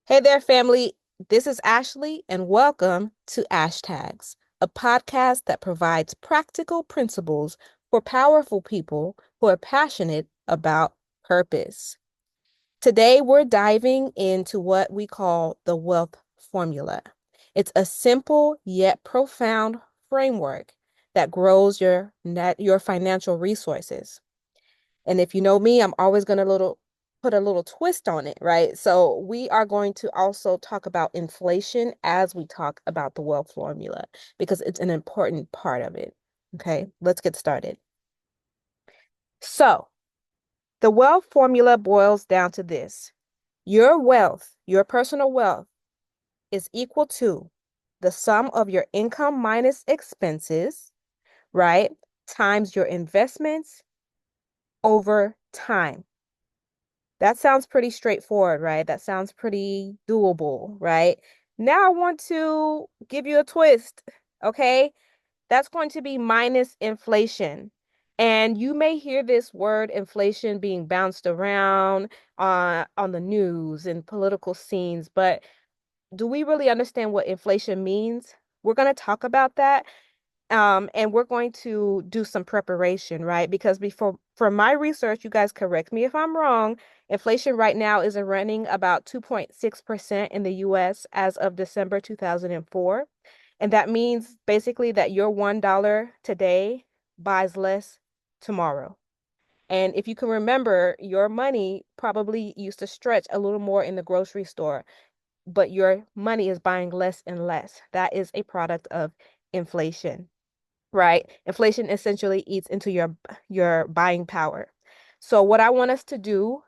Hey there, family. This is Ashley, and welcome to Ashtags, a podcast that provides practical principles for powerful people who are passionate about purpose. Today, we're diving into what we call the wealth formula. It's a simple yet profound framework that grows your financial resources. And if you know me, I'm always going to put a little twist on it, right? So we are going to also talk about inflation as we talk about the wealth formula because it's an important part of it. Okay, let's get started. So the wealth formula boils down to this. Your wealth, your personal wealth, is equal to the sum of your income minus expenses, right? Times your investments over time. That sounds pretty straightforward, right? That sounds pretty doable, right? Now I want to give you a twist, okay? That's going to be minus inflation. And you may hear this word inflation being bounced around on the news and political scenes, but do we really understand what inflation means? We're going to talk about that. And we're going to do some preparation, right? Because before, from my research, you guys correct me if I'm wrong, inflation right now is running about 2.6% in the US as of December 2004. And that means basically that your $1 today buys less tomorrow. And if you can remember, your money probably used to stretch a little more in the grocery store, but your money is buying less and less. That is a product of inflation, right? Inflation essentially eats into your buying power. So what I want us to do,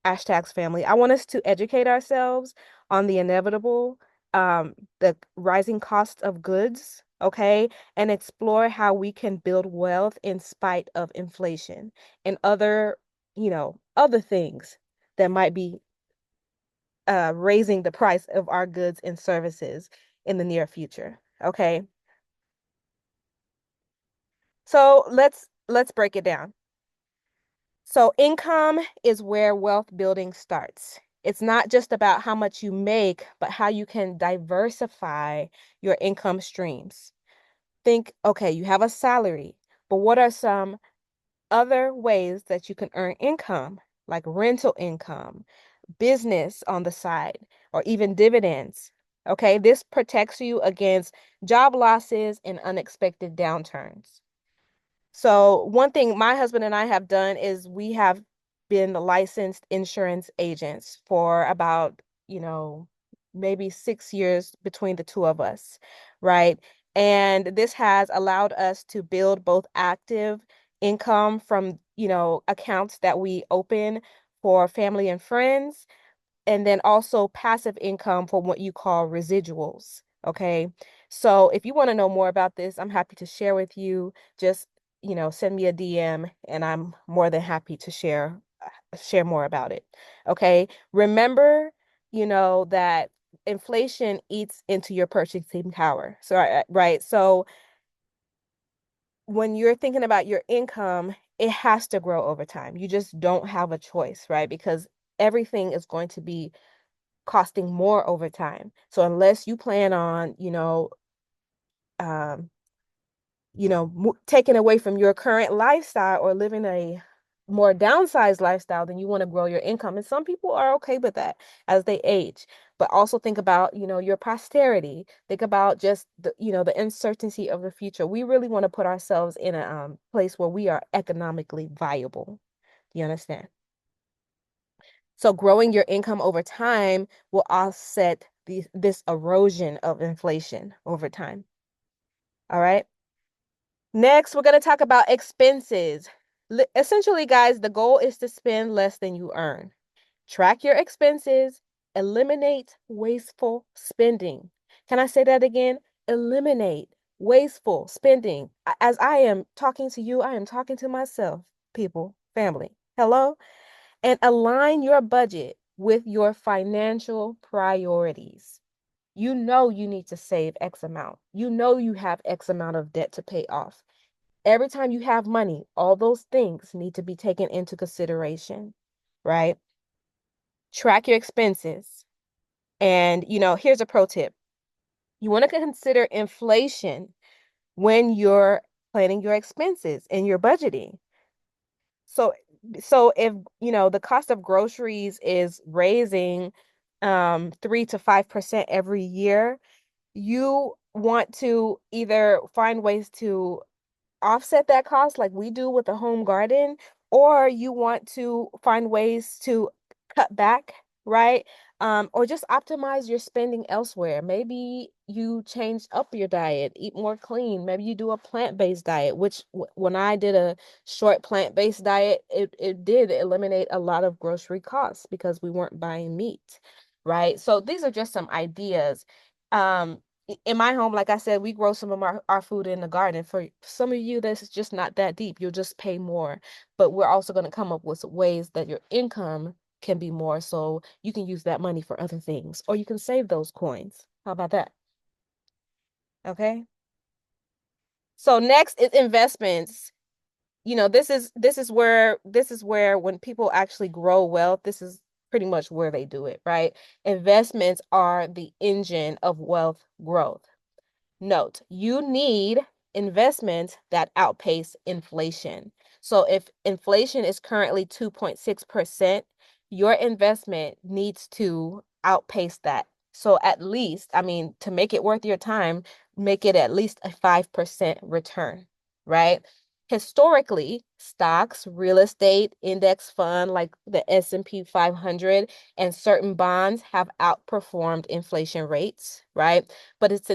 hashtags family, I want us to educate ourselves on the inevitable, the rising costs of goods, okay, and explore how we can build wealth in spite of inflation and other things that might be raising the price of our goods and services in the near future. Okay. So let's break it down. So income is where wealth building starts. It's not just about how much you make, but how you can diversify your income streams. Think, okay, you have a salary, but what are some other ways that you can earn income, like rental income, business on the side, or even dividends? Okay, this protects you against job losses and unexpected downturns. So one thing my husband and I have done is we have been licensed insurance agents for about, maybe 6 years between the two of us, right? And this has allowed us to build both active income from, accounts that we open for family and friends, and then also passive income for what you call residuals. Okay. So if you want to know more about this, I'm happy to share with you. Just, send me a DM and I'm more than happy to share more about it. Okay. Remember, that inflation eats into your purchasing power. So, right. So when you're thinking about your income, it has to grow over time. You just don't have a choice, right? Because everything is going to be costing more over time. So unless you plan on, um, taking away from your current lifestyle or living a more downsized lifestyle, then you want to grow your income. And some people are okay with that as they age. But also think about, your posterity. Think about just the uncertainty of the future. We really want to put ourselves in a place where we are economically viable. Do you understand? So growing your income over time will offset this erosion of inflation over time. All right. Next, we're going to talk about expenses. Essentially, guys, the goal is to spend less than you earn. Track your expenses, eliminate wasteful spending. Can I say that again? Eliminate wasteful spending. As I am talking to you, I am talking to myself, people, family. Hello? And align your budget with your financial priorities. You know you need to save X amount. You know you have X amount of debt to pay off. Every time you have money, all those things need to be taken into consideration, right? Track your expenses And, here's a pro tip. You want to consider inflation when you're planning your expenses and your budgeting. So, so if, the cost of groceries is raising 3 to 5% every year, you want to either find ways to offset that cost like we do with the home garden, or you want to find ways to cut back, right? Or just optimize your spending elsewhere. Maybe you change up your diet, eat more clean. Maybe you do a plant-based diet, which when I did a short plant-based diet, it did eliminate a lot of grocery costs because we weren't buying meat, right? So these are just some ideas. Um, in my home, like I said, we grow some of our food in the garden. For some of you, this is just not that deep. You'll just pay more. But we're also going to come up with ways that your income can be more so you can use that money for other things, or you can save those coins. How about that? Okay. So next is investments. This is where when people actually grow wealth, this is pretty much where they do it, right? Investments are the engine of wealth growth. Note, you need investments that outpace inflation. So if inflation is currently 2.6%, your investment needs to outpace that. So at least, I mean, to make it worth your time, make it at least a 5% return, right? Historically, stocks, real estate, index fund like the S&P 500 and certain bonds have outperformed inflation rates, right? But it's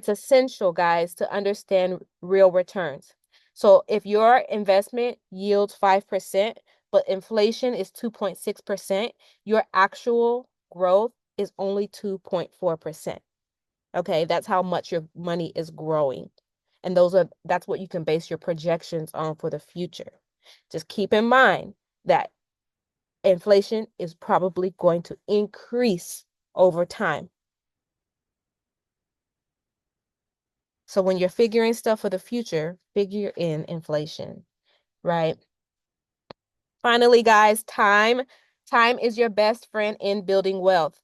essential, guys, to understand real returns. So if your investment yields 5%, but inflation is 2.6%, your actual growth is only 2.4%. Okay, that's how much your money is growing. And that's what you can base your projections on for the future. Just keep in mind that inflation is probably going to increase over time. So when you're figuring stuff for the future, figure in inflation, right? Finally, guys, time. Time is your best friend in building wealth.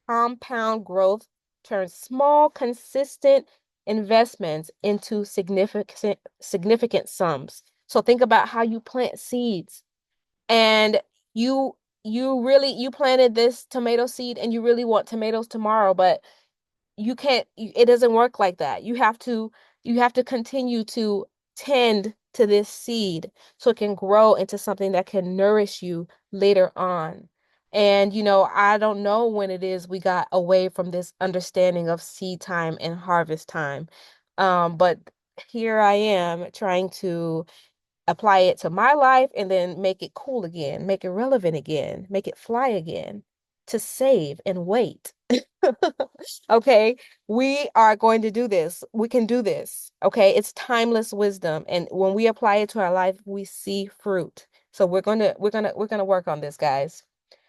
Compound growth turns small, consistent investments into significant sums. So think about how you plant seeds and you you planted this tomato seed and you really want tomatoes tomorrow, but you can't it doesn't work like that. You have to continue to tend to this seed so it can grow into something that can nourish you later on. And I don't know when it is we got away from this understanding of seed time and harvest time. But here I am trying to apply it to my life and then make it cool again, make it relevant again, make it fly again, to save and wait. Okay, we are going to do this. We can do this. Okay, it's timeless wisdom, and when we apply it to our life, we see fruit. So we're gonna work on this, guys.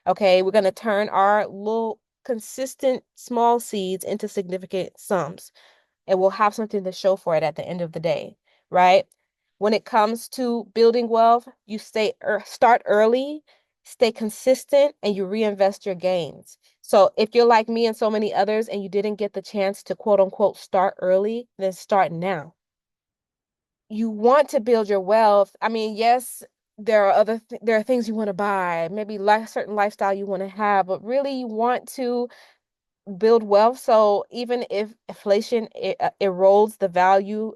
Okay, we're gonna turn our little consistent small seeds into significant sums, and we'll have something to show for it at the end of the day, right? When it comes to building wealth, you start early, stay consistent, and you reinvest your gains. So if you're like me and so many others and you didn't get the chance to quote unquote start early, then start now. You want to build your wealth. I mean, yes, there are things you want to buy, maybe certain lifestyle you want to have, but really you want to build wealth. So even if inflation erodes the value,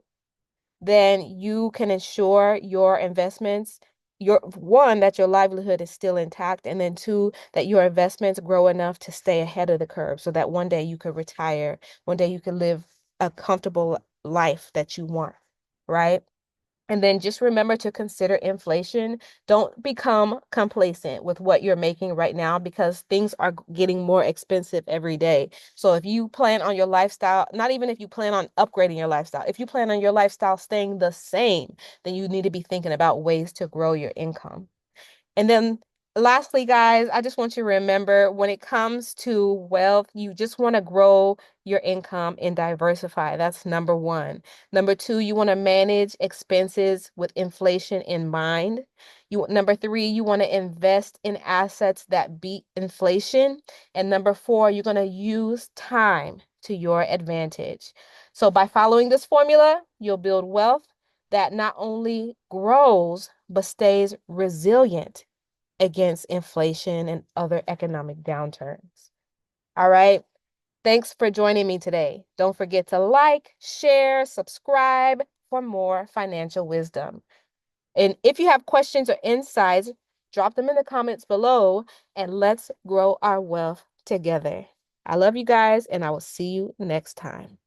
then you can ensure your investments, your one, that your livelihood is still intact, and then two, that your investments grow enough to stay ahead of the curve so that one day you could retire, one day you could live a comfortable life that you want, right? And then just remember to consider inflation. Don't become complacent with what you're making right now because things are getting more expensive every day. So if you plan on your lifestyle, not even if you plan on upgrading your lifestyle, if you plan on your lifestyle staying the same, then you need to be thinking about ways to grow your income. And then Lastly, guys, I just want you to remember when it comes to wealth, you just want to grow your income and diversify. That's number one. Number two, you want to manage expenses with inflation in mind. Number three, you want to invest in assets that beat inflation. And number four, you're going to use time to your advantage. So by following this formula, you'll build wealth that not only grows, but stays resilient against inflation and other economic downturns. All right. Thanks for joining me today. Don't forget to like, share, subscribe for more financial wisdom. And if you have questions or insights, drop them in the comments below and let's grow our wealth together. I love you guys, and I will see you next time.